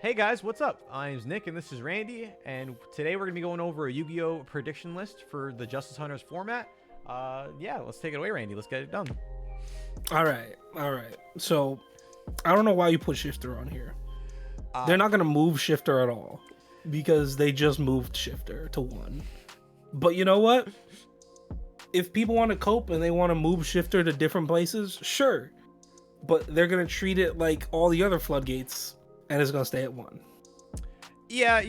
Hey guys, what's up? My name's Nick and this is Randy, and today we're going to be going over a Yu-Gi-Oh! Prediction list for the Justice Hunters format. Yeah, let's take it away, Randy. Let's get it done. All right. So I don't know why you put Shifter on here. They're not gonna move Shifter at all because they just moved Shifter to 1. But you know what? If people want to cope and they want to move Shifter to different places, sure. But they're gonna treat it like all the other floodgates, and it's gonna stay at 1. Yeah,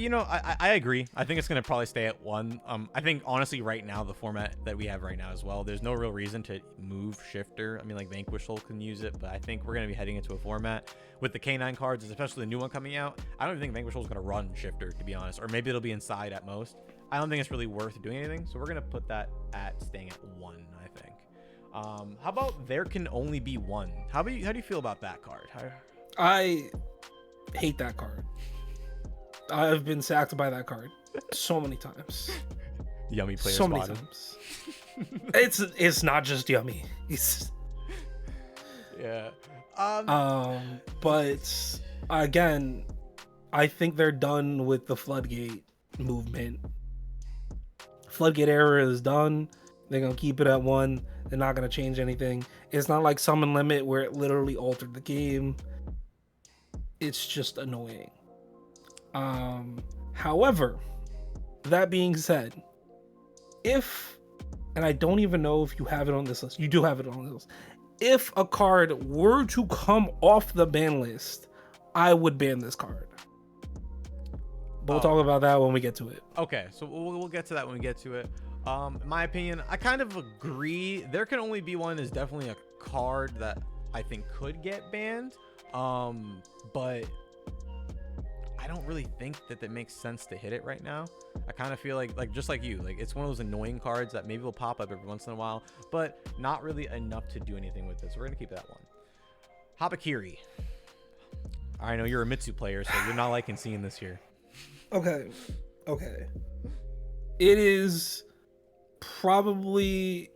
I agree. I think it's going to probably stay at 1. I think, honestly, right now, the format that we have right now as well, there's no real reason to move Shifter. I mean, like, Vanquish Soul can use it, but I think we're going to be heading into a format with the K9 cards, especially the new one coming out. I don't even think Vanquish Soul is going to run Shifter, to be honest, or maybe it'll be inside at most. I don't think it's really worth doing anything, so we're going to put that at staying at 1, I think. How about there can only be 1? How do you feel about that card? I hate that card. I've been sacked by that card so many times. Yummy player so many spotted. times. It's not just yummy. It's Yeah. But again, I think they're done with the floodgate movement. Floodgate era is done. They're gonna keep it at 1. They're not gonna change anything. It's not like Summon Limit where it literally altered the game. It's just annoying. However, that being said, and I don't even know if you have it on this list, you do have it on this list. If a card were to come off the ban list, I would ban this card. But we'll talk about that when we get to it. Okay, so we'll get to that when we get to it. In my opinion, I kind of agree. There can only be 1 is definitely a card that I think could get banned. But I don't really think that it makes sense to hit it right now. I kind of feel like just like you, like it's one of those annoying cards that maybe will pop up every once in a while, but not really enough to do anything with it. So we're gonna keep that 1. Habakiri. I know you're a Mitsu player, so you're not liking seeing this here. Okay. It is probably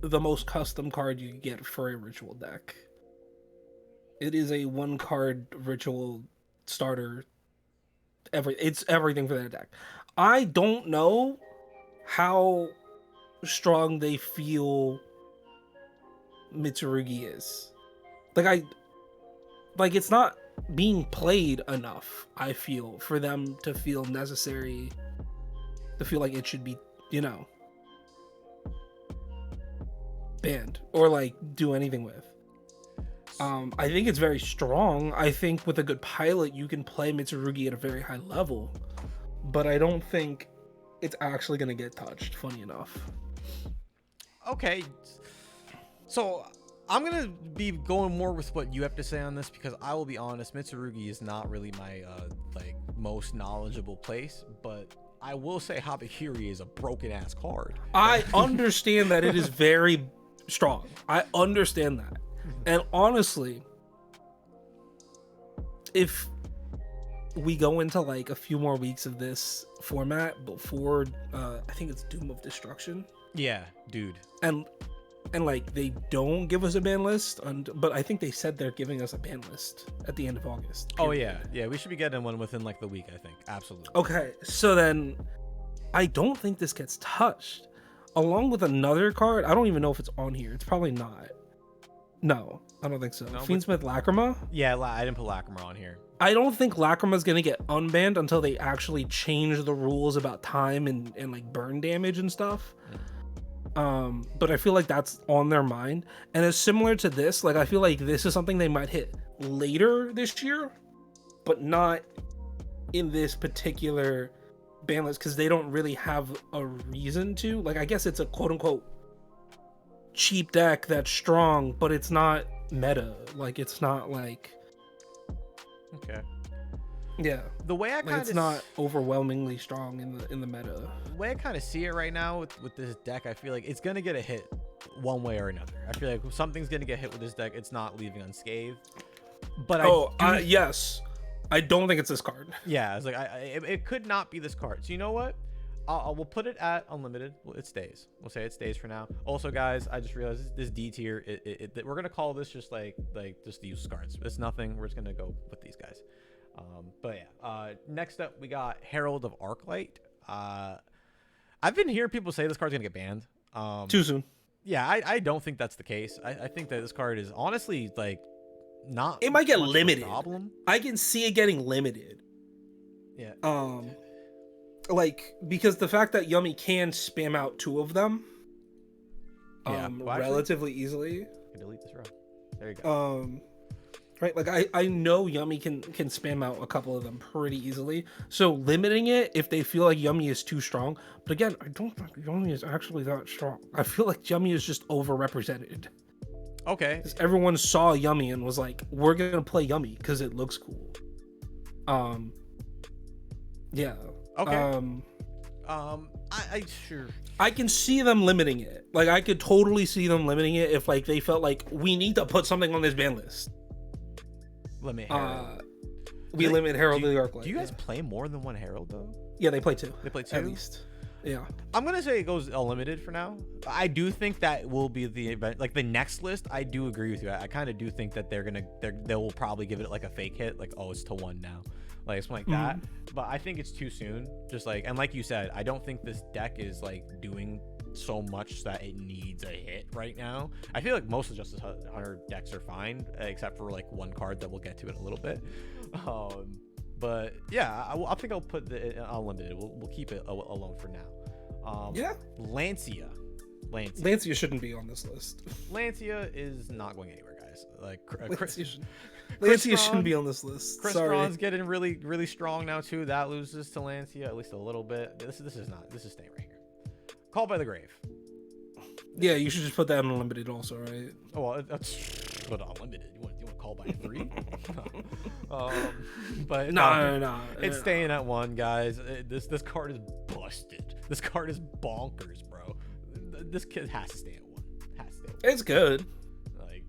the most custom card you can get for a ritual deck. It is a 1-card ritual starter. It's everything for that deck. I don't know how strong they feel Mitsurugi is. Like it's not being played enough, I feel, for them to feel necessary, to feel like it should be, banned or like do anything with. I think it's very strong. I think with a good pilot, you can play Mitsurugi at a very high level, but I don't think it's actually going to get touched, funny enough. Okay, so I'm going to be going more with what you have to say on this because I will be honest, Mitsurugi is not really my most knowledgeable place, but I will say Habakiri is a broken ass card. I understand that it is very strong. I understand that. And honestly, if we go into like a few more weeks of this format before I think it's Doom of Destruction. Yeah, dude. And like they don't give us a ban list, but I think they said they're giving us a ban list at the end of August. Oh yeah, we should be getting one within like the week, I think. Absolutely. Okay, so then I don't think this gets touched. Along with another card, I don't even know if it's on here. It's probably not. No, I don't think so. No, Fiendsmith Lacrima? Yeah, I didn't put Lacrima on here. I don't think Lacrima's gonna get unbanned until they actually change the rules about time and like burn damage and stuff. But I feel like that's on their mind. And it's similar to this. Like I feel like this is something they might hit later this year, but not in this particular ban list because they don't really have a reason to. Like I guess it's a quote unquote cheap deck that's strong, but it's not meta. Like it's not like okay. Yeah. The way I kind of it's not overwhelmingly strong in the meta. The way I kind of see it right now with this deck, I feel like it's gonna get a hit one way or another. I feel like something's gonna get hit with this deck. It's not leaving unscathed. But yes, I don't think it's this card. Yeah, it's like it could not be this card. So you know what? We'll put it at unlimited. Well, it stays. We'll say it stays for now. Also, guys, I just realized this D tier. We're gonna call this just like just the use cards. It's nothing. We're just gonna go with these guys. But yeah, next up we got Herald of Arclight. I've been hearing people say this card's gonna get banned. Too soon. Yeah, I don't think that's the case. I think that this card is honestly like not. It might get much of a limited. problem. I can see it getting limited. Yeah. Like because the fact that Yummy can spam out 2 of them, Yeah. Well, actually, relatively easily. I can delete this row. There you go. Right, like I know Yummy can spam out a couple of them pretty easily. So limiting it if they feel like Yummy is too strong. But again, I don't think Yummy is actually that strong. I feel like Yummy is just overrepresented. Okay. Because everyone saw Yummy and was like, "We're gonna play Yummy because it looks cool." Yeah. Okay. I sure. I can see them limiting it. Like I could totally see them limiting it if like they felt like we need to put something on this ban list. Limit Herald. We limit Herald of the Arclight. Do you guys play more than one Herald though? Yeah, they play 2. They play 2 at least. Yeah. I'm gonna say it goes unlimited for now. I do think that will be the event, like the next list. I do agree with you. I kind of do think that they will probably give it like a fake hit, like it's to 1 now, like something like that. But I think it's too soon. Just like, and like you said, I don't think this deck is like doing so much that it needs a hit right now. I feel like most of Justice Hunter decks are fine, except for like 1 card that we'll get to in a little bit. But yeah, I think I'll put the unlimited. We'll keep it alone for now. Yeah. Lancia shouldn't be on this list. Lancia is not going anywhere, guys. Like Lancia shouldn't be on this list. Chris Strawn's getting really, really strong now too. That loses to Lancia at least a little bit. This is staying right here. Call by the Grave. Yeah, you should just put that on unlimited also, right? Oh, well, that's but unlimited. You want Call by 3? But no. It's staying at 1, guys. This card is busted. This card is bonkers, bro. This kid has to stay at 1. It's good. Like,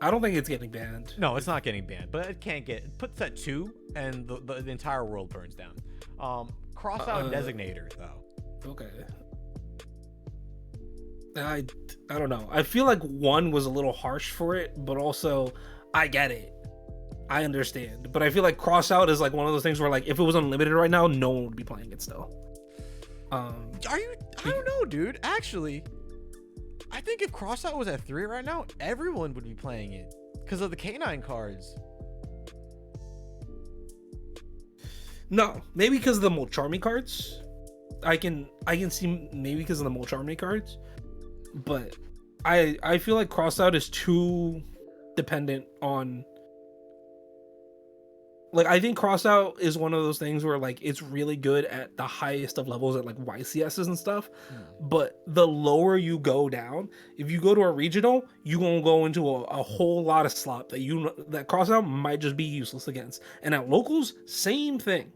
I don't think it's getting banned. No, it's not getting banned, but it can't get puts at 2, and the entire world burns down. Cross out Designator though. Okay. I don't know. I feel like 1 was a little harsh for it, but also I get it. I understand. But I feel like Crossout is like one of those things where like if it was unlimited right now, no one would be playing it still. I don't know, dude. Actually, I think if Crossout was at 3 right now, everyone would be playing it because of the K9 cards. No, maybe because of the Molcharmy cards. I can see maybe because of the Molcharmy cards. But I feel like Crossout is too dependent on, like, I think Crossout is one of those things where like it's really good at the highest of levels at like YCSs and stuff, but the lower you go down, if you go to a regional, you gonna go into a whole lot of slop that Crossout might just be useless against. And at locals, same thing.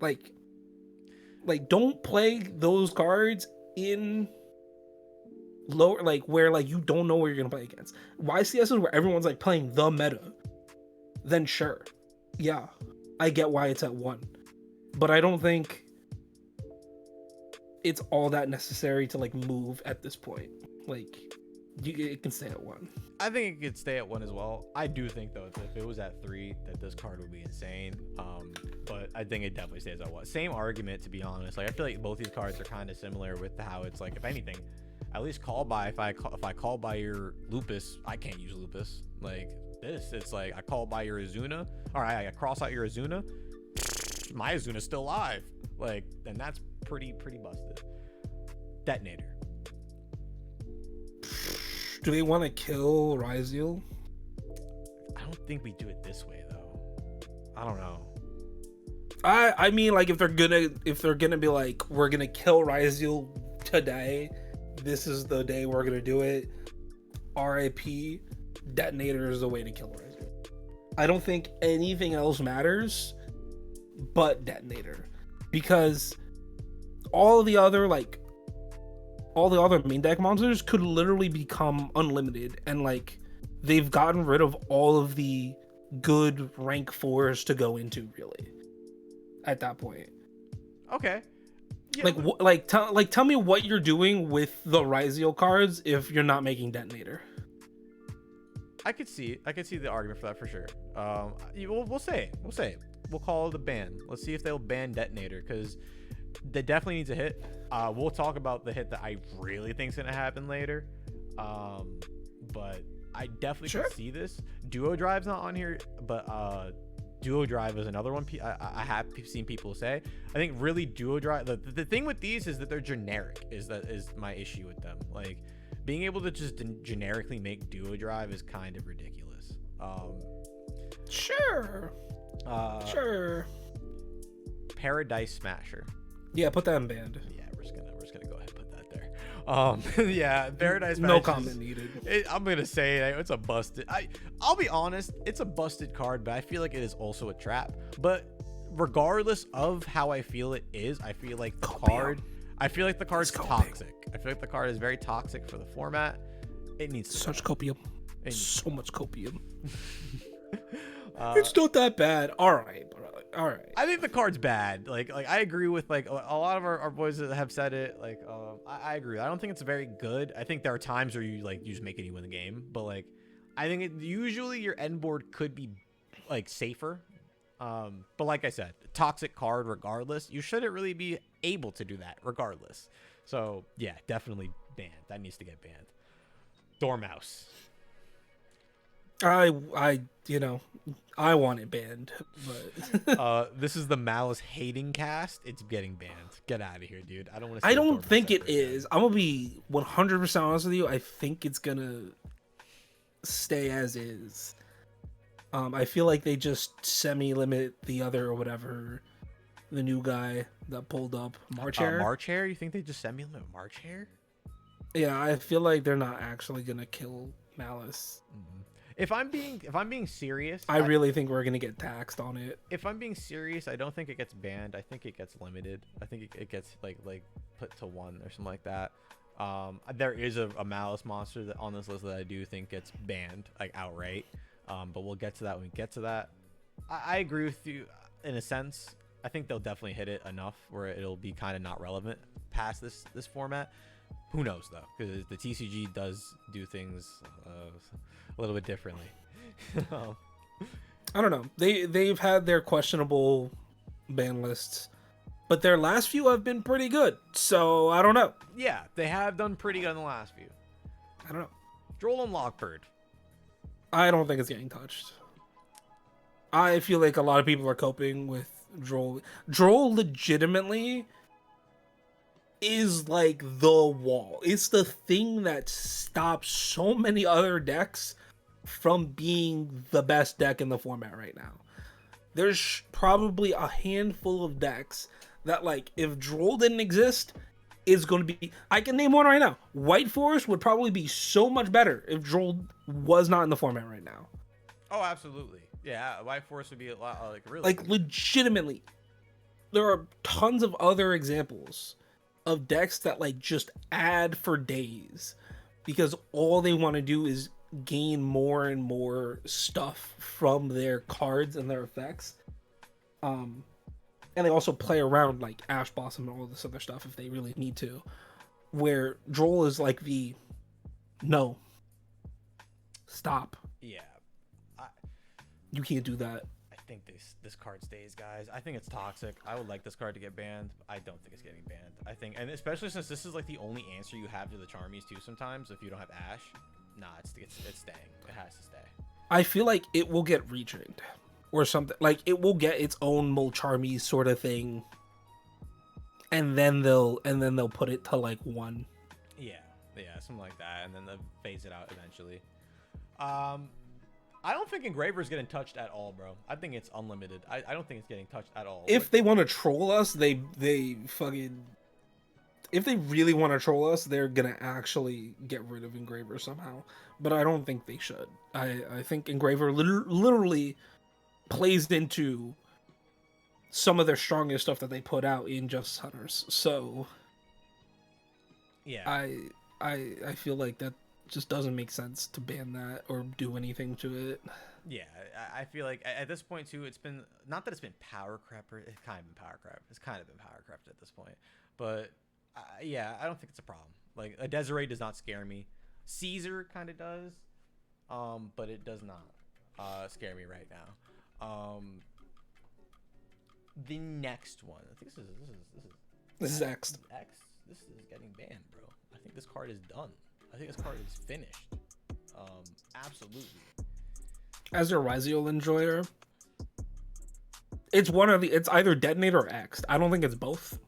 Like don't play those cards in lower, like where like you don't know where you're gonna play against. YCS is where everyone's like playing the meta. Then sure, yeah, I get why it's at 1, but I don't think it's all that necessary to like move at this point. Like it can stay at 1. I think it could stay at 1 as well. I do think though if it was at 3 that this card would be insane. But I think it definitely stays at 1. Same argument, to be honest. Like I feel like both these cards are kind of similar with how it's like, if anything, at least call by, if I call by your Lupus, I can't use Lupus. Like this, it's like I call by your Azuna. All right, I cross out your Azuna. My Azuna's still alive. Like, and that's pretty busted. Detonator. Do they want to kill Ryziel? I don't think we do it this way though. I don't know. I mean, like if they're gonna be like, we're gonna kill Ryziel today, this is the day we're gonna do it. RIP. Detonator is the way to kill Ryziel. I don't think anything else matters but Detonator, because all the other main deck monsters could literally become unlimited, and like they've gotten rid of all of the good rank 4s to go into really at that point. Okay. Yeah, tell me what you're doing with the Ryziel cards if you're not making Detonator. I could see the argument for that for sure. We'll say it. we'll call it a ban. Let's see if they'll ban Detonator, because they definitely needs a hit. We'll talk about the hit that I really think's gonna happen later. But I definitely can see this. Duo Drive's not on here, but Duo Drive is another one I have seen people say. I think really Duo Drive, the thing with these is that they're generic, is my issue with them. Like, being able to just generically make Duo Drive is kind of ridiculous. Sure. Paradise Smasher. Yeah, put that in banned. Yeah, we're just gonna go ahead and put that there. Yeah, Paradise Smasher. No comment needed. I'm gonna say it's a busted. I'll be honest, it's a busted card, but I feel like it is also a trap. But regardless of how I feel it is, I feel like the card. I feel like the card's toxic. I feel like the card is very toxic for the format. It needs such copium. So much copium. It's It's not that bad. All right, bro. All right. I think the card's bad. Like I agree with like a lot of our boys that have said it. Like I agree. I don't think it's very good. I think there are times where you just make it, you win the game. But like I think usually your end board could be like safer. But like I said, toxic card regardless. You shouldn't really be able to do that regardless. So yeah, definitely banned. That needs to get banned. Dormouse. I want it banned, but this is the Malice hating cast. It's getting banned. Get out of here, dude. I don't want to. I don't think it is. I'm gonna be 100% honest with you. I think it's gonna stay as is. I feel like they just semi-limit the other or whatever, the new guy that pulled up March Hare. March Hare? You think they just semi-limit March Hare? Yeah, I feel like they're not actually gonna kill Malice. Mm-hmm. If I'm being serious, I really think we're gonna get taxed on it. If I'm being serious, I don't think it gets banned. I think it gets limited. I think it gets like put to 1 or something like that. There is a Malice monster that on this list that I do think gets banned like outright. But we'll get to that when we get to that. I agree with you in a sense. I think they'll definitely hit it enough where it'll be kind of not relevant past this format. Who knows though, because the TCG does do things a little bit differently. I don't know. They've had their questionable ban lists, but their last few have been pretty good. So I don't know. Yeah, they have done pretty good in the last few. I don't know. Droll and Lockbird. I don't think it's getting touched. I feel like a lot of people are coping with Droll. Droll legitimately is like the wall. It's the thing that stops so many other decks from being the best deck in the format right now. There's probably a handful of decks that, like, if Droll didn't exist, is going to be... I can name one right now. White Forest would probably be so much better if Droll was not in the format right now. Oh, absolutely. Yeah, White Forest would be a lot, really... Like, legitimately, there are tons of other examples of decks that, like, just add for days because all they want to do is gain more and more stuff from their cards and their effects. And they also play around like Ash Blossom and all this other stuff if they really need to. Where Droll is like the no. Stop. Yeah. You can't do that. I think this card stays, guys. I think it's toxic. I would like this card to get banned. I don't think it's getting banned. I think, and especially since this is like the only answer you have to the Charmies too sometimes if you don't have Ash. Nah, it's staying. It has to stay. I feel like it will get retrained or something. Like it will get its own Molcharmy sort of thing, and then they'll put it to like 1. Yeah, something like that, and then they'll phase it out eventually. I don't think Engraver's getting touched at all, bro. I think it's unlimited. I don't think it's getting touched at all. If they want to troll us, they fucking... If they really want to troll us, they're gonna actually get rid of Engraver somehow. But I don't think they should. I think Engraver literally plays into some of their strongest stuff that they put out in Justice Hunters. So yeah, I feel like that just doesn't make sense to ban that or do anything to it. Yeah, I feel like at this point too, it's been not that it's been power crapper. It's kind of been power crap. It's kind of been power crapped at this point, but. Yeah, I don't think it's a problem. Like, a Desiree does not scare me. Caesar kind of does, but it does not scare me right now. the next one. I think This is X. X. This is getting banned, bro. I think this card is done. I think this card is finished. Absolutely. As a Ryziel enjoyer, it's it's either Detonator or X. I don't think it's both.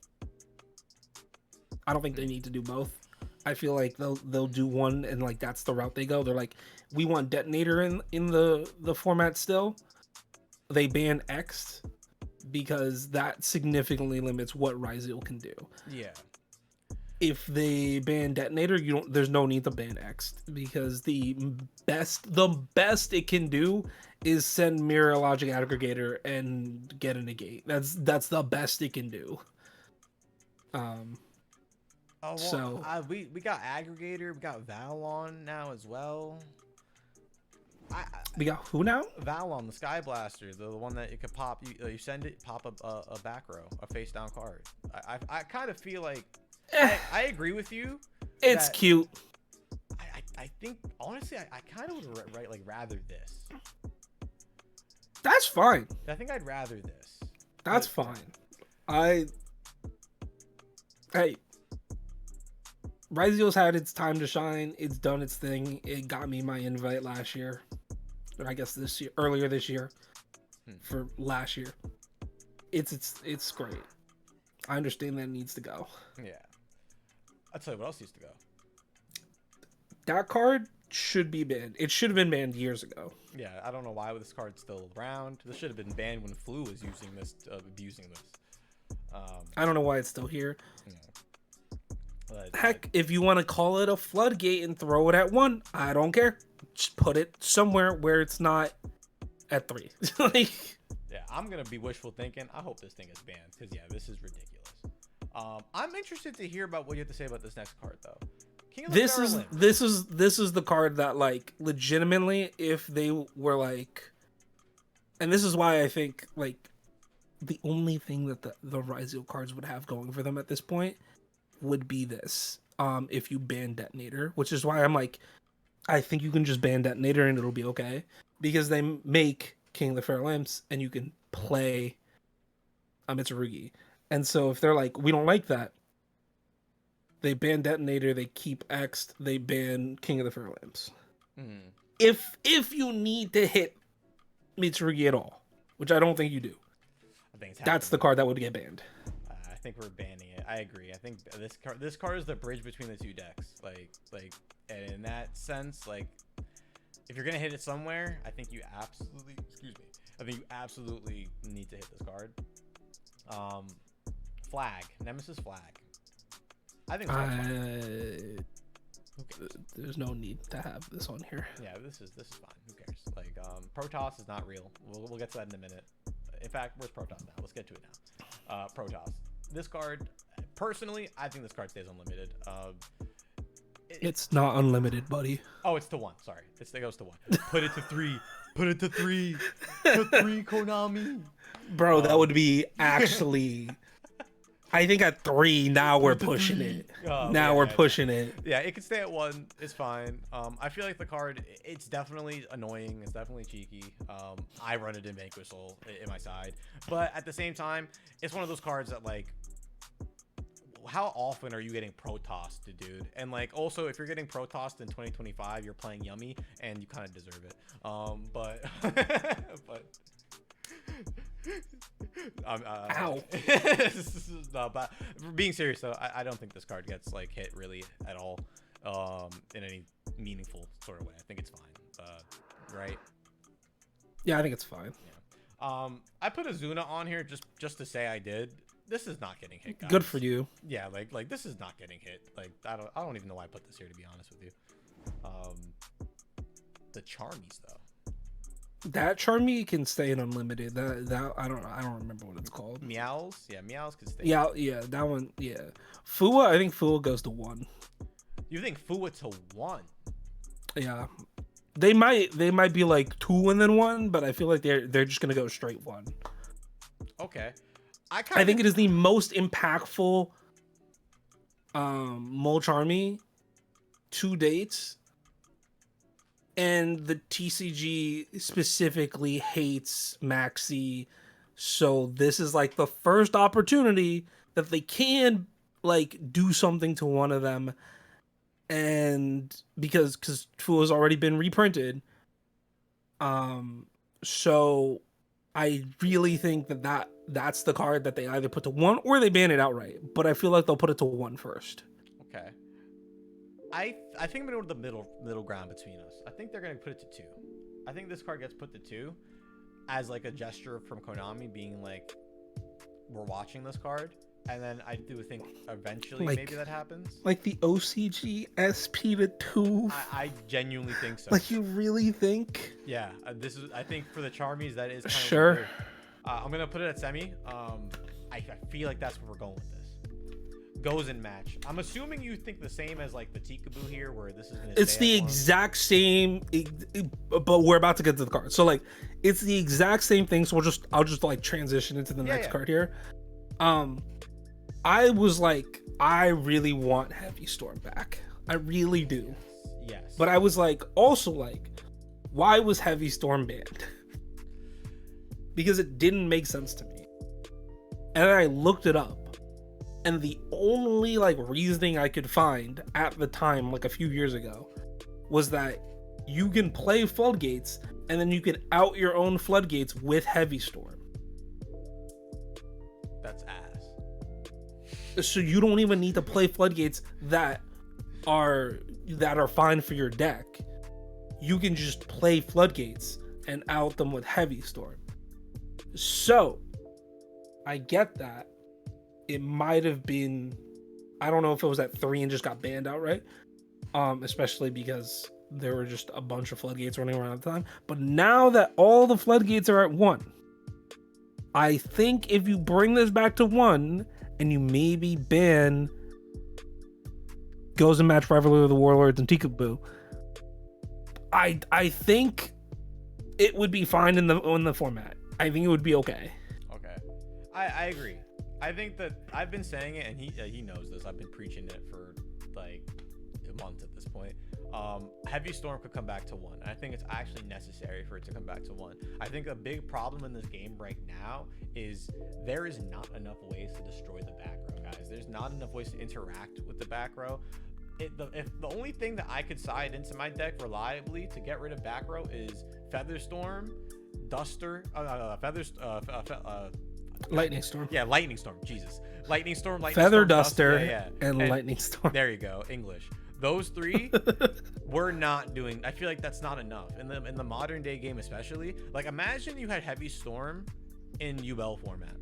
I don't think they need to do both. I feel like they'll do one, and like that's the route they go. They're like, we want Detonator in the format still. They ban X because that significantly limits what Ryziel can do. Yeah. If they ban Detonator, there's no need to ban X, because the best it can do is send Mirror Logic Aggregator and get a negate. That's the best it can do. Oh, well, so we got Aggregator, we got Valon now as well. We got who now? Valon, the Sky Blaster, the one that it could pop. You send it, pop up a back row, a face down card. I kind of feel like I agree with you. It's cute. I think honestly, I kind of would rather this. That's fine. I think I'd rather this. That's fine. Hey, Ryziel's had its time to shine. It's done its thing. It got me my invite last year. Or I guess earlier this year. For last year. It's great. I understand that it needs to go. Yeah. I'll tell you what else needs to go. That card should be banned. It should have been banned years ago. Yeah, I don't know why this card's still around. This should have been banned when Flu was using this, abusing this. I don't know why it's still here. Yeah. Heck, if you want to call it a floodgate and throw it at 1, I don't care. Just put it somewhere where it's not at 3. Like, yeah, I'm gonna be wishful thinking. I hope this thing is banned, because yeah, this is ridiculous. I'm interested to hear about what you have to say about this next card, though. King of the this is the card that, like, legitimately, if they were like, and this is why I think, like, the only thing that the Ryziel cards would have going for them at this point would be this. If you ban Detonator, which is why I'm like, I think you can just ban Detonator and it'll be okay, because they make King of the Fair Lamps and you can play Mitsurugi. And so if they're like, we don't like that, they ban Detonator, they keep X, they ban King of the Fair Lamps. If you need to hit Mitsurugi at all, which I don't think you do, that's the card that would get banned. I think we're banning it. I agree. I think this card is the bridge between the two decks. Like, and in that sense, like, if you're gonna hit it somewhere, I think you absolutely, need to hit this card. Flag, Nemesis Flag. I think there's no need to have this on here. Yeah, this is fine. Who cares? Like, Protoss is not real. We'll get to that in a minute. In fact, where's Protoss now? Let's get to it now. Protoss. This card, personally, I think this card stays unlimited. It's not unlimited, buddy. Oh, it's to 1. Sorry, it goes to 1. Put it to 3. Put it to 3. To 3, Konami. Bro, that would be actually. I think at 3 now we're pushing it. We're pushing it. Yeah, it could stay at 1. It's fine. I feel like the card, it's definitely annoying. It's definitely cheeky. I run it in Vanquishal in my side, but at the same time, it's one of those cards that, like, how often are you getting Protossed, dude? And, like, also, if you're getting Protossed in 2025, you're playing Yummy, and you kind of deserve it. But Ow. But being serious though, I don't think this card gets, like, hit really at all in any meaningful sort of way. I think it's fine. Right? Yeah, I think it's fine. Yeah. I put Azuna on here just to say I did. This is not getting hit, guys. Good for you. Yeah, like this is not getting hit. Like, I don't even know why I put this here, to be honest with you. The Charmies though. That Charmy can stay in unlimited. That I don't remember what it's called. Meows? Yeah, Meows can stay. Yeah, that one. Yeah. Fua, I think Fua goes to 1. You think Fua to 1? Yeah. They might be like 2 and then 1, but I feel like they're just gonna go straight 1. Okay. I think it is the most impactful Mole Charmy to date. And the TCG specifically hates Maxi So this is like the first opportunity that they can like do something to one of them, and because Fu has already been reprinted, um, so I really think that's the card that they either put to 1 or they ban it outright. But I feel like they'll put it to 1 first. Okay. I think I'm gonna go to the middle ground between us. I think they're gonna put it to 2. I think this card gets put to 2 as like a gesture from Konami, being like, we're watching this card. And then I do think eventually Like, maybe that happens. Like the OCG SP to 2. I genuinely think so. Like, you really think? Yeah, this is. I think for the Charmies that is kind of Sure. weird. I'm gonna put it at semi. I feel like that's where we're going with this. Goes in match. I'm assuming you think the same as like the Tikaboo here, where this is gonna. It's the exact same, but we're about to get to the card. So like, it's the exact same thing. So I'll just like transition into the next card here. I was like, I really want Heavy Storm back. I really do. Yes. But I was like, also like, why was Heavy Storm banned? Because it didn't make sense to me. And then I looked it up. And the only like reasoning I could find at the time, like a few years ago, was that you can play Floodgates and then you can out your own Floodgates with Heavy Storm. That's ass. So you don't even need to play Floodgates that are fine for your deck. You can just play Floodgates and out them with Heavy Storm. So I get that. It might have been, I don't know if it was at 3 and just got banned outright, especially because there were just a bunch of Floodgates running around at the time. But now that all the Floodgates are at 1, I think if you bring this back to 1 and you maybe ban Goes and Match Rivalry of the Warlords and Tikaboo, I think it would be fine in the format. I think it would be okay. Okay, I agree. I think that I've been saying it, and he knows this. I've been preaching it for like a month at this point. Heavy Storm could come back to 1. I think it's actually necessary for it to come back to 1. I think a big problem in this game right now is there is not enough ways to destroy the back row, guys. There's not enough ways to interact with the back row. If the only thing that I could side into my deck reliably to get rid of back row is Featherstorm, Duster, Lightning Storm. Yeah, Lightning Storm. Jesus. Lightning Storm, Feather Duster, and Lightning Storm. There you go. English. Those 3 we're not doing. I feel like that's not enough. In the modern day game especially. Like, imagine you had Heavy Storm in UL format.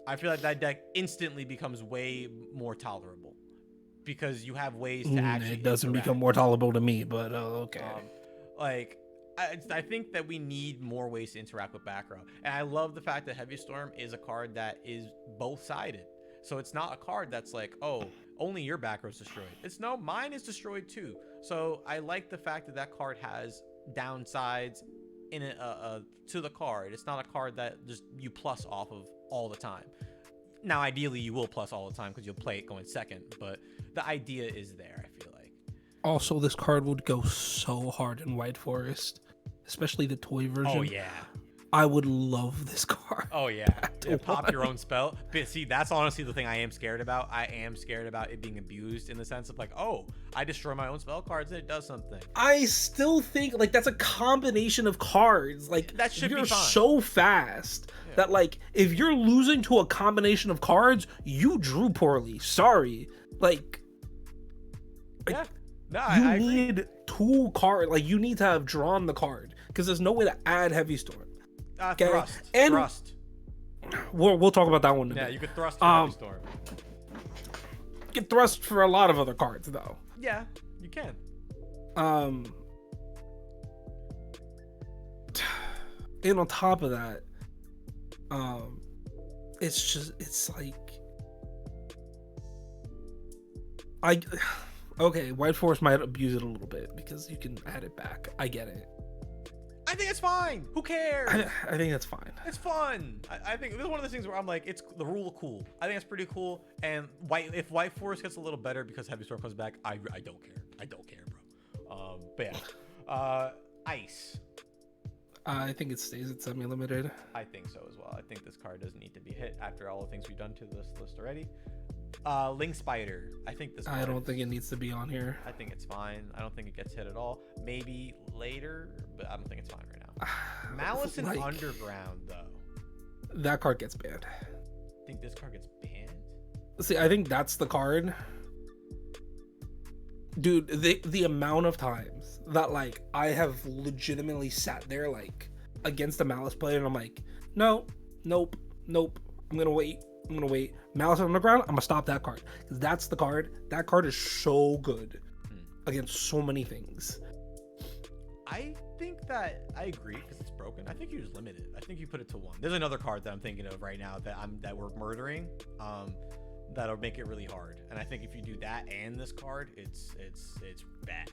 I feel like that deck instantly becomes way more tolerable. Because you have ways to actually it doesn't interact. become more tolerable to me, but okay. I think that we need more ways to interact with back row. And I love the fact that Heavy Storm is a card that is both-sided. So it's not a card that's like, oh, only your back row is destroyed. It's no, mine is destroyed too. So I like the fact that that card has downsides in it to the card. It's not a card that just you plus off of all the time. Now, ideally, you will plus all the time because you'll play it going second. But the idea is there, I feel like. Also, this card would go so hard in White Forest, especially the toy version. Oh, yeah. I would love this card. Oh, yeah. Pop your own spell. But see, that's honestly the thing I am scared about. I am scared about it being abused in the sense of like, oh, I destroy my own spell cards and it does something. I still think like that's a combination of cards. Like, that should you're be fine. So fast that like if you're losing to a combination of cards, you drew poorly. Sorry. Like, yeah. No, you I need agree. 2 cards. Like, you need to have drawn the card because there's no way to add Heavy Storm. Thrust. And Thrust. We'll talk about that one in a bit. You could thrust for Heavy Storm. You can thrust for a lot of other cards though. Yeah, you can. And on top of that, it's like okay, White Forest might abuse it a little bit because you can add it back. I get it. I think it's fine. Who cares? I think that's fine. It's fun. I think this is one of the things where I'm like, it's the rule cool. I think it's pretty cool. And if White Forest gets a little better because Heavy Storm comes back, I don't care. I don't care, bro. But yeah, Ice. I think it stays at semi-limited. I think so as well. I think this card doesn't need to be hit after all the things we've done to this list already. Link Spider. I think this card, I don't think it needs to be on here. I think it's fine. I don't think it gets hit at all. Maybe later, but I don't think it's fine right now. Malice and Like, Underground, though. that card gets banned. I think this card gets banned. See, I think that's the card. Dude, the amount of times that like I have legitimately sat there like against a Malice player and I'm like, nope. I'm gonna wait. Malice Underground, I'm gonna stop that card. Because that's the card. That card is so good against so many things. I think that I agree because it's broken. I think you just limit it. I think you put it to 1. There's another card that I'm thinking of right now that we're murdering. That'll make it really hard. And I think if you do that and this card, it's bad.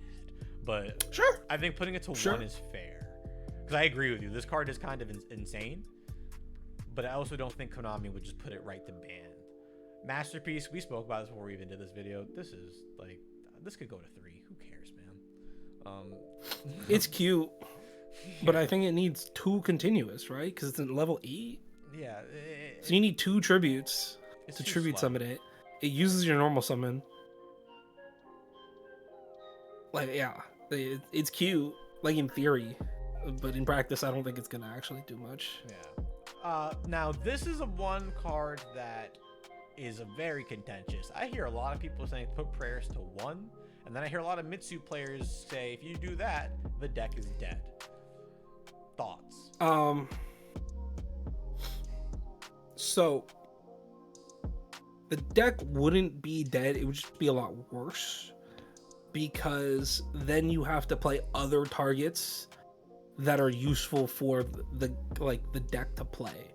But Sure, I think putting it to 1 is fair. Because I agree with you. This card is kind of insane. But I also don't think Konami would just put it right to ban. Masterpiece, we spoke about this before we even did this video. This is like, this could go to 3. Who cares, man? it's cute, but I think it needs 2 continuous, right? Because it's in level 8. Yeah. So you need 2 tributes It's to too tribute slow. summon it. It uses your normal summon. Like, yeah, it's cute, like in theory, but in practice, I don't think it's gonna actually do much. Yeah. Now this is a one card that is a very contentious. I hear a lot of people saying put prayers to 1, and then I hear a lot of Mitsu players say if you do that, the deck is dead. Thoughts? So the deck wouldn't be dead, it would just be a lot worse, because then you have to play other targets that are useful for the deck to play.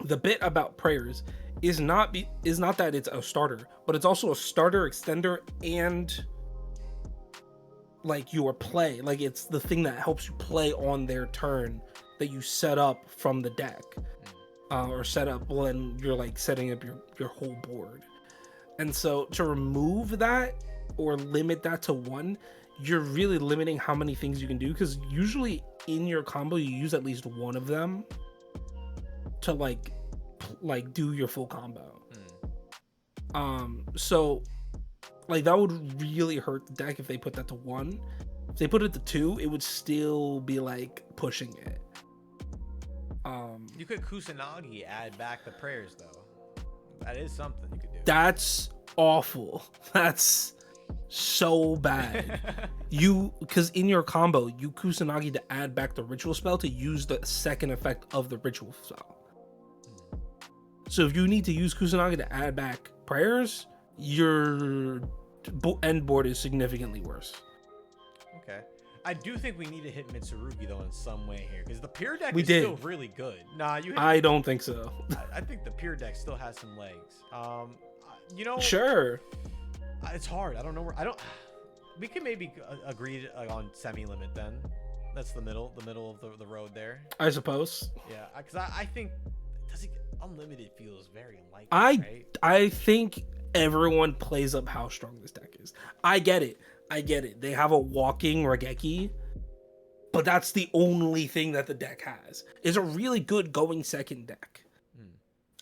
The bit about prayers is not that it's a starter, but it's also a starter, extender, and like your play. Like, it's the thing that helps you play on their turn that you set up from the deck, or set up when you're like setting up your whole board. And so to remove that or limit that to 1, you're really limiting how many things you can do, because usually in your combo you use at least one of them to like do your full combo. So like that would really hurt the deck if they put that to 1. If they put it to 2, it would still be like pushing it. You could Kusanagi add back the prayers though. That is something you could do. That's awful. That's so bad. Because in your combo, you Kusanagi to add back the ritual spell to use the second effect of the ritual spell. So if you need to use Kusanagi to add back prayers, your end board is significantly worse. Okay. I do think we need to hit Mitsurugi though in some way here, because the Pure deck We is did. still really good. Nah, you. I don't think so. I think the Pure deck still has some legs. You know. Sure. It's hard. I don't know where. We can maybe agree on semi-limit then. That's the middle of the road there. I suppose. Yeah, because I think unlimited feels very unlikely. Right? I think everyone plays up how strong this deck is. I get it. They have a walking Raigeki, but that's the only thing that the deck has. It's a really good going second deck.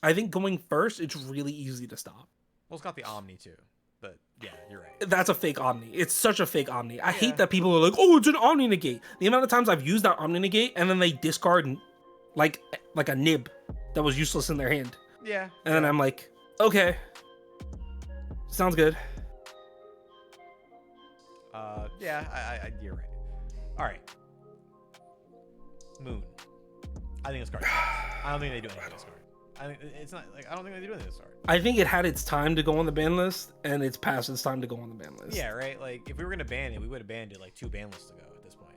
I think going first, it's really easy to stop. Well, it's got the Omni too, but yeah, you're right. That's a fake Omni. It's such a fake Omni. I hate that people are like, oh, it's an Omni negate. The amount of times I've used that Omni negate and then they discard like a nib that was useless in their hand. Yeah. And then I'm like, okay, sounds good. Yeah, you're right. All right. Moon. I think this card. I don't think they do anything with this card. I think it's not like I don't think they do anything with this card. I think it had its time to go on the ban list, and it's past its time to go on the ban list. Yeah, right. Like if we were gonna ban it, we would have banned it like 2 ban lists ago at this point.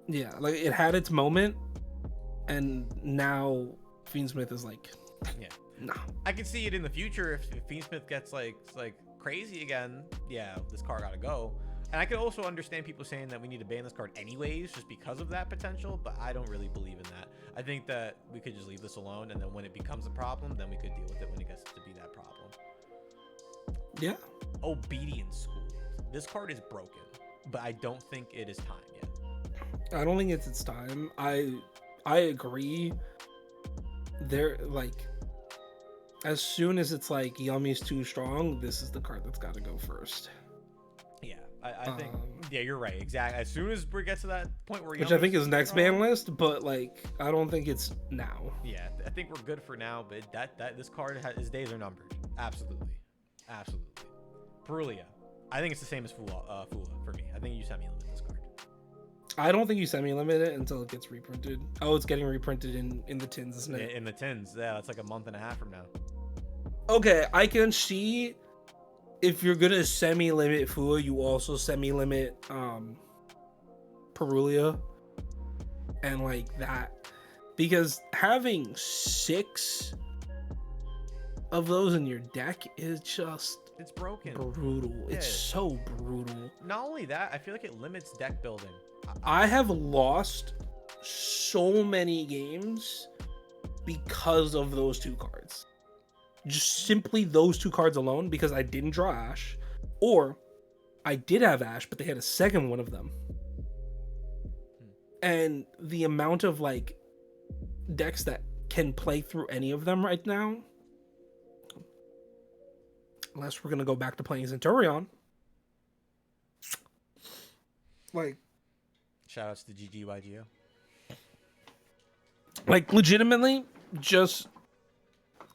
Yeah, like it had its moment, and now Fiendsmith is like, yeah, nah. I can see it in the future if Fiendsmith gets like crazy again. Yeah, this card gotta go. And I can also understand people saying that we need to ban this card anyways, just because of that potential, but I don't really believe in that. I think that we could just leave this alone, and then when it becomes a problem, then we could deal with it when it gets to be that problem. Yeah. Obedience School. This card is broken, but I don't think it is time yet. I don't think it's its time. I agree. They're like, as soon as it's like Yummy's too strong, this is the card that's got to go first. Yeah, I think. Yeah, you're right. Exactly. As soon as we get to that point where Which I think Yummy's is next strong, ban list, but like I don't think it's now. Yeah, I think we're good for now. But that this card his days are numbered. Absolutely, absolutely. Perulia. I think it's the same as Fula for me. I think you semi-limit this card. I don't think you semi-limit it until it gets reprinted. Oh, it's getting reprinted in the tins, isn't it? In the tins, yeah, that's like a month and a half from now. Okay, I can see if you're gonna semi-limit Fua, you also semi-limit Perulia and like that, because having 6 of those in your deck is just it's broken, brutal. Yeah. It's so brutal. Not only that, I feel like it limits deck building. I have lost so many games because of those 2 cards. Just simply those 2 cards alone, because I didn't draw Ash, or I did have Ash, but they had a second one of them. And the amount of like decks that can play through any of them right now, unless we're gonna go back to playing Centurion, like, shoutouts to GGYGO. Like legitimately, just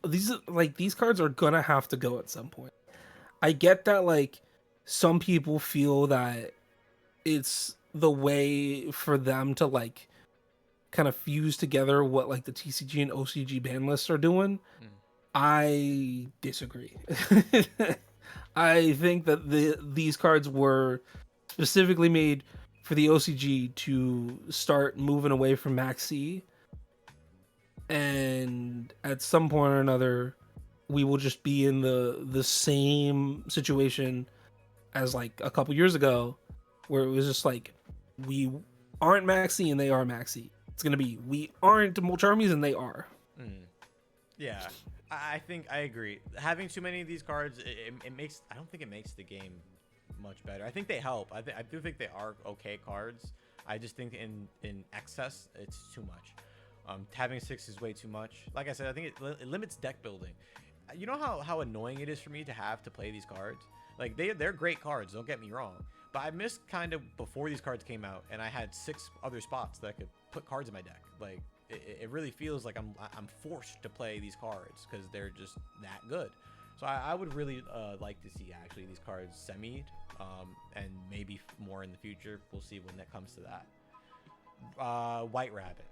these cards are gonna have to go at some point. I get that like some people feel that it's the way for them to like kind of fuse together what like the TCG and OCG ban lists are doing. I disagree. I think that these cards were specifically made for the OCG to start moving away from Max C, and at some point or another we will just be in the same situation as like a couple years ago, where it was just like we aren't Maxi and they are Maxi. It's gonna be we aren't Molcharmies and they are. Yeah, I think I agree. Having too many of these cards, it makes, I don't think it makes the game much better. I think they help. I do think they are okay cards. I just think in excess it's too much. Having 6 is way too much. Like I said, I think it limits deck building. You know how annoying it is for me to have to play these cards? Like they're great cards, don't get me wrong, but I missed kind of before these cards came out, and I had 6 other spots that I could put cards in my deck. Like it really feels like I'm forced to play these cards because they're just that good. So I would really like to see actually these cards semied, and maybe more in the future. We'll see when that comes to that. White Rabbit.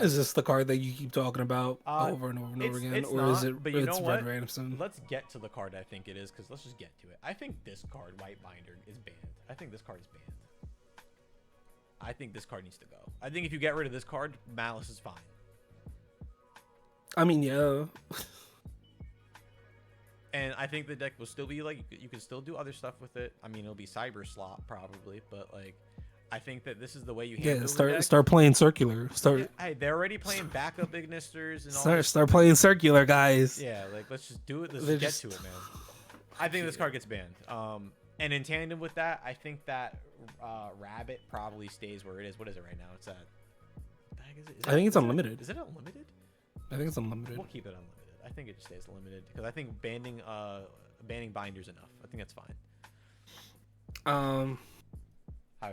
Is this the card that you keep talking about over and over and over again, or not, is it? But you know what? Red Ransom? Let's get to the card I think it is, because let's just get to it. I think this card, White Binder, is banned. I think this card is banned. I think this card needs to go. I think if you get rid of this card, Malice is fine. I mean, yeah. And I think the deck will still be like, you can still do other stuff with it. I mean, it'll be Cyber Slot probably, but like, I think that this is the way you handle the deck. Start playing Circular. Hey, they're already playing backup Ignisters and all. Start playing Circular, guys. Yeah, like let's just do it. Let's just get to it, man. I think this card gets banned. And in tandem with that, I think that Rabbit probably stays where it is. What is it right now? It's at. I think it's unlimited. Is it unlimited? I think it's unlimited. We'll keep it unlimited. I think it stays limited because I think banning binders enough. I think that's fine.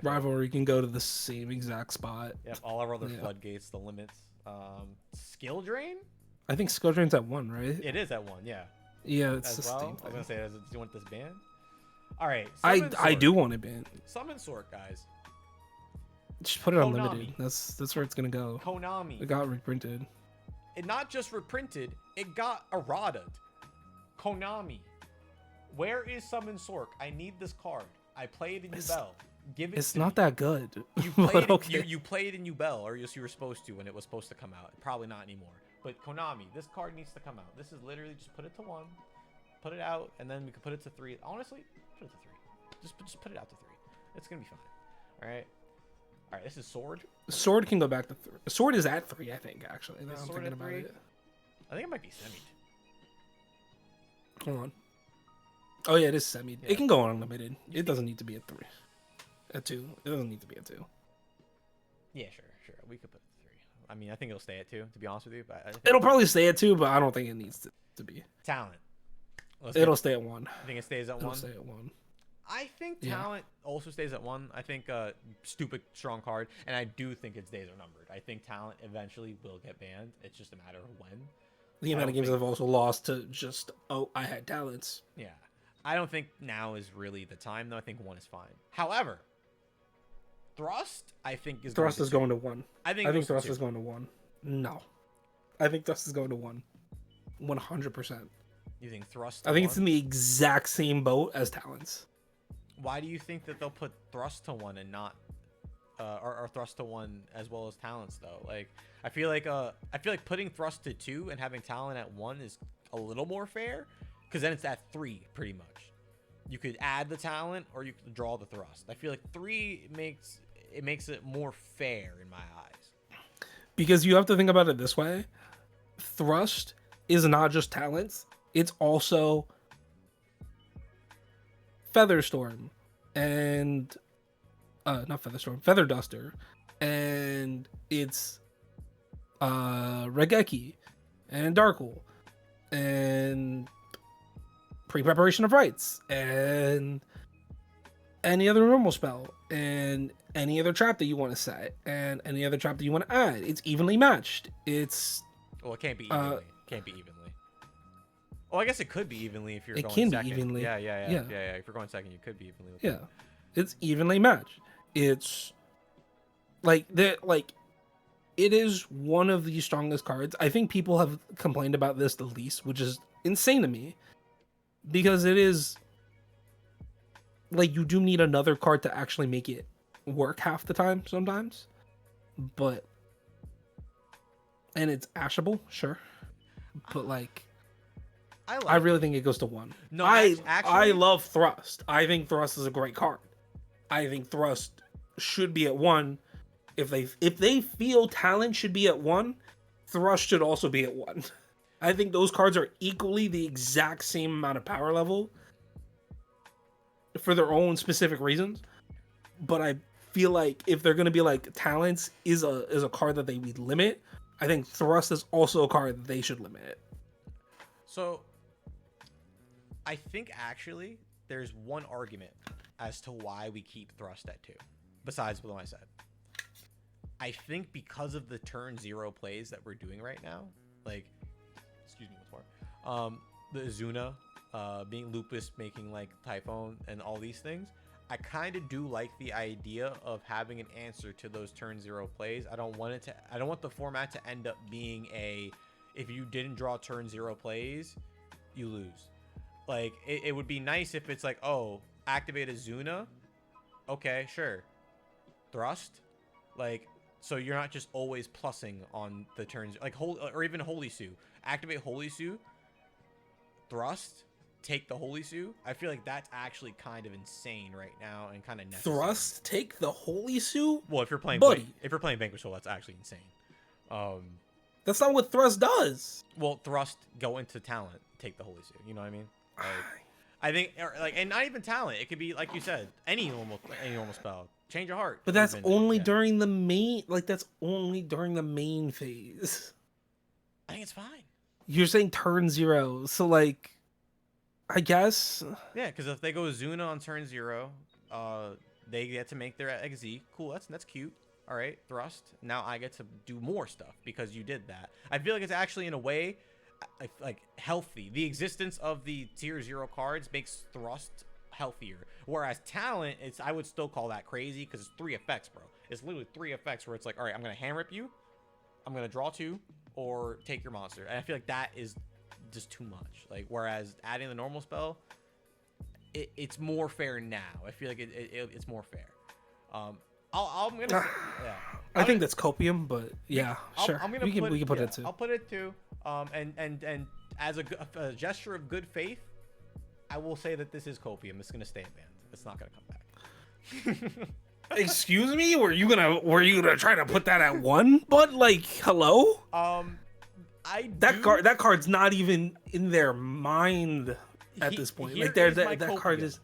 Rivalry can go to the same exact spot. Yep, all our other floodgates, the limits. Skill Drain? I think Skill Drain's at 1, right? It is at 1, yeah. Yeah, it's as the well. same I was thing. gonna say, do you want this banned? All right. I do want it banned. Summon Sort, guys. Just put it on limited. That's where it's gonna go. Konami. It got reprinted. It not just reprinted, it got errataed. Konami. Where is Summon Sork? I need this card. I play it in Yubel. Give it. It's not that good. You played it, you played in Yubel, or you were supposed to when it was supposed to come out. Probably not anymore. But Konami, this card needs to come out. This is literally just put it to 1, put it out, and then we can put it to 3. Honestly, put it to 3. Just put it out to 3. It's gonna be fine. All right. All right. This is Sword. Sword can go back to 3. Sword is at 3, I think. Actually, now I'm Sword thinking at about 3? it. I think it might be semied. Hold on. Oh yeah, it is semi. Yeah. It can go on unlimited. It doesn't need to be at 3. At 2. It doesn't need to be at 2. Yeah, sure. We could put 3. I mean, I think it'll stay at 2, to be honest with you. But I think It'll probably stay at 2, but I don't think it needs to be. talent. It'll stay at 1. I think it stays at 1. It'll stay at 1. I think talent also stays at 1. I think stupid strong card, and I do think its days are numbered. I think talent eventually will get banned. It's just a matter of when. The amount of games I've also lost to just I had talents. Yeah, I don't think now is really the time though. I think 1 is fine. However, thrust I think is thrust is going to 1. I think thrust is going to 1. No, I think thrust is going to 1. 100%. You think thrust? I think it's in the exact same boat as talents. Why do you think that they'll put thrust to 1 and not or thrust to 1 as well as talents though? Like I feel like putting thrust to 2 and having talent at 1 is a little more fair, because then it's at 3 pretty much. You could add the talent or you could draw the thrust. I feel like 3 makes it more fair in my eyes. Because you have to think about it this way: thrust is not just talents; it's also Featherstorm and not Featherstorm, Feather Duster, and it's Regeki and Darkle and pre-preparation of rites and any other normal spell and any other trap that you want to set and any other trap that you want to add. It's evenly matched. It's well, it can't be evenly. Can't be evenly. Oh, I guess it could be evenly if you're going can second. be evenly. Yeah. If you're going second, you could be evenly. Yeah, it's evenly matched. It's like it is one of the strongest cards. I think people have complained about this the least, which is insane to me, because it is like you do need another card to actually make it work half the time sometimes, but and it's ashable, sure, but like I really think it goes to 1. No, I love thrust. I think thrust is a great card. I think thrust should be at 1. If they feel talent should be at 1, thrust should also be at 1. I think those cards are equally the exact same amount of power level for their own specific reasons. But I feel like if they're gonna be like talents is a card that they would limit, I think thrust is also a card that they should limit. So I think actually there's one argument as to why we keep thrust at 2, besides what I said. I think because of the turn 0 plays that we're doing right now, like, excuse me, what's more, the Azuna, being Lupus, making like Typhon and all these things, I kind of do like the idea of having an answer to those turn 0 plays. I don't want the format to end up being if you didn't draw turn 0 plays, you lose. Like, it would be nice if it's like, oh, activate Azuna. Okay, sure. Thrust. Like, so you're not just always plussing on the turns. Like, or even Holy Sue. Activate Holy Sue. Thrust. Take the Holy Sue. I feel like that's actually kind of insane right now and kind of necessary. Thrust? Take the Holy Sue? Well, if you're playing Vanquish Soul, that's actually insane. That's not what thrust does. Well, thrust, go into talent, take the Holy Sue. You know what I mean? Like, I think, and not even talent. It could be like you said, any normal spell. Change your heart. But that's only during the main. Like that's only during the main phase. I think it's fine. You're saying turn 0, so like, I guess. Yeah, because if they go Zuna on turn 0, they get to make their XZ. Cool. That's cute. All right, thrust. Now I get to do more stuff because you did that. I feel like it's actually in a way, like healthy. The existence of the tier 0 cards makes thrust healthier, whereas talent, I would still call that crazy because it's 3 effects, bro. It's literally 3 effects where it's like, all right, I'm gonna hand rip you, I'm gonna draw 2, or take your monster, and I feel like that is just too much. Like, whereas adding the normal spell, it's more fair now. I feel like it's more fair. I'm gonna say, yeah. I think that's copium, but yeah, sure. We can put it too. I'll put it too. And as a gesture of good faith, I will say that this is copium. It's gonna stay in band. It's not gonna come back. Excuse me? Were you gonna try to put that at 1? But like, hello? That card's not even in their mind at this point. Like that card is.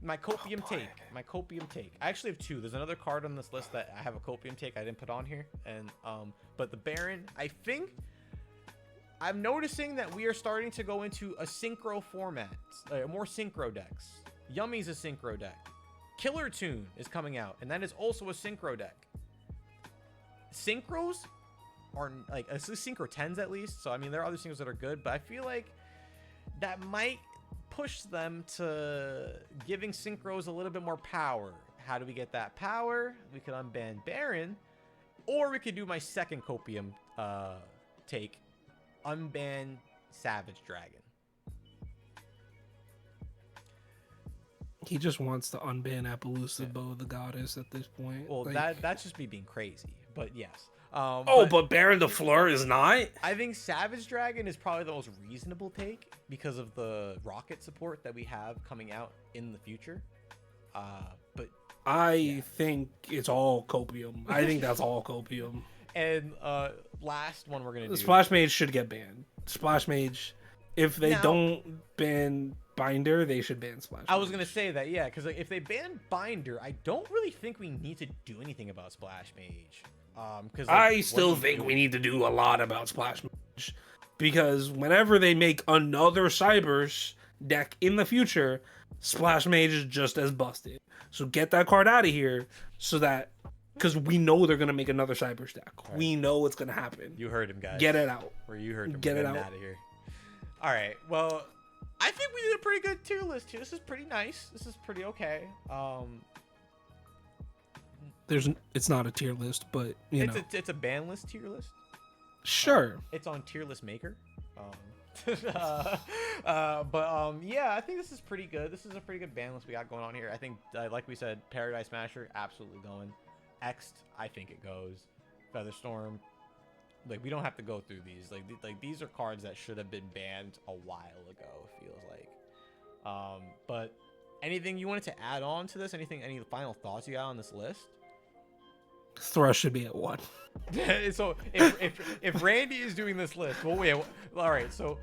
my copium take. My copium take. I actually have two. There's another card on this list that I have a copium take I didn't put on here, and but the Baron, I think I'm noticing that we are starting to go into a synchro format, more synchro decks. Yummy's a synchro deck. Killer Tune is coming out, and that is also a synchro deck. Synchros are like synchro 10s at least, so I mean there are other synchros that are good, but I feel like that might push them to giving synchros a little bit more power. How do we get that power? We could unban Baron, or we could do my second copium take, unban Savage Dragon. He just wants to unban Appaloosa Bow, the goddess, at this point. Well, like, that's just me being crazy, but yes. But Baron de Fleur is not? I think Savage Dragon is probably the most reasonable take because of the rocket support that we have coming out in the future. But I think it's all copium. I think that's all copium. And last one we're gonna do. Splash Mage should get banned. Splash Mage, if they don't ban Binder, they should ban Splash Mage. I was gonna say that, yeah, because like, if they ban Binder, I don't really think we need to do anything about Splash Mage. Because like, I still think we need to do a lot about Splash Mage, because whenever they make another Cybers deck in the future, Splash Mage is just as busted. So get that card out of here, so that, because we know they're gonna make another Cybers deck. Right. We know it's gonna happen. You heard him, guys. Get it out. Or you heard him. Get it out of here. All right. Well, I think we did a pretty good tier list here. This is pretty nice. This is pretty okay. It's not a tier list, but you know, it's a ban list tier list. Sure. It's on tier list maker. Yeah, I think this is pretty good. This is a pretty good ban list we got going on here. I think, like we said, Paradise Smasher absolutely going. Exed, I think it goes. Featherstorm, like we don't have to go through these. Like these are cards that should have been banned a while ago. It feels like. But anything you wanted to add on to this? Any final thoughts you got on this list? Thrush should be at 1. So if Randy is doing this list, well, wait, all right. So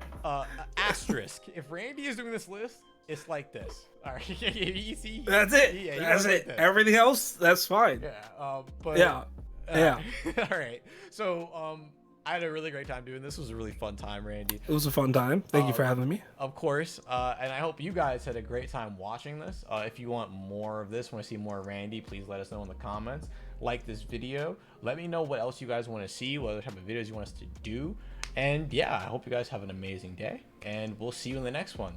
asterisk. If Randy is doing this list, it's like this. All right. That's it. Yeah, that's it. Like Everything else, that's fine. Yeah. But yeah. All right. So I had a really great time doing this. It was a really fun time, Randy. It was a fun time. Thank you for having me. Of course. And I hope you guys had a great time watching this. If you want more of this, want to see more of Randy, please let us know in the comments. Like this video. Let me know what else you guys want to see, what other type of videos you want us to do. And yeah, I hope you guys have an amazing day. And we'll see you in the next one.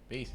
Peace.